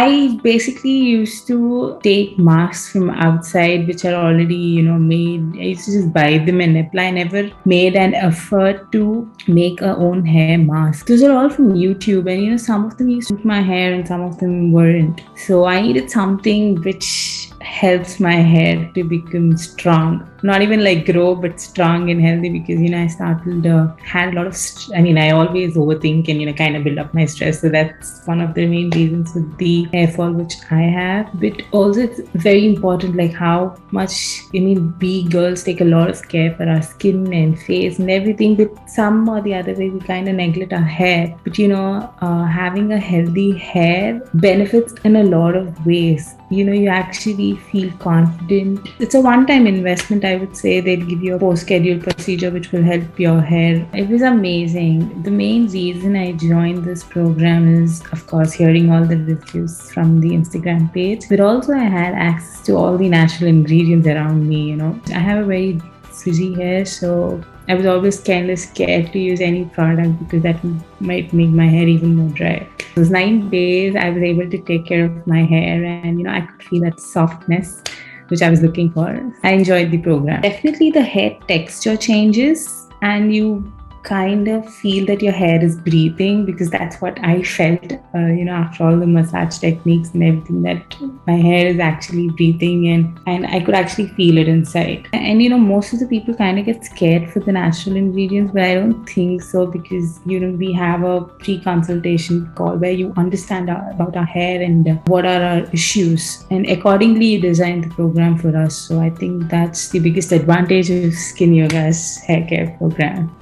I basically used to take masks from outside, which are already, made. I used to just buy them and apply. I never made an effort to make a own hair mask. Those are all from YouTube, and some of them used to suit my hair and some of them weren't. So I needed something which helps my hair to become strong, not even like grow, but strong and healthy, because I started had a lot of I always overthink and kind of build up my stress, so that's one of the main reasons with the hair fall which I have. But also it's very important like how much we girls take a lot of care for our skin and face and everything, but some or the other way we kind of neglect our hair. But having a healthy hair benefits in a lot of ways. You actually feel confident. It's a one-time investment, I would say. They'll give you a post-scheduled procedure which will help your hair. It was amazing. The main reason I joined this program is, of course, hearing all the reviews from the Instagram page, but also I had access to all the natural ingredients around me. I have a very frizzy hair, so I was always kind of scared to use any product because that might make my hair even more dry. Those 9 days, I was able to take care of my hair, and I could feel that softness which I was looking for. I enjoyed the program. Definitely the hair texture changes, and you kind of feel that your hair is breathing, because that's what I felt, after all the massage techniques and everything, that my hair is actually breathing, and I could actually feel it inside. And most of the people kind of get scared for the natural ingredients, but I don't think so, because we have a pre-consultation call where you understand about our hair and what are our issues, and accordingly you design the program for us. So I think that's the biggest advantage of SkinYoga's hair care program.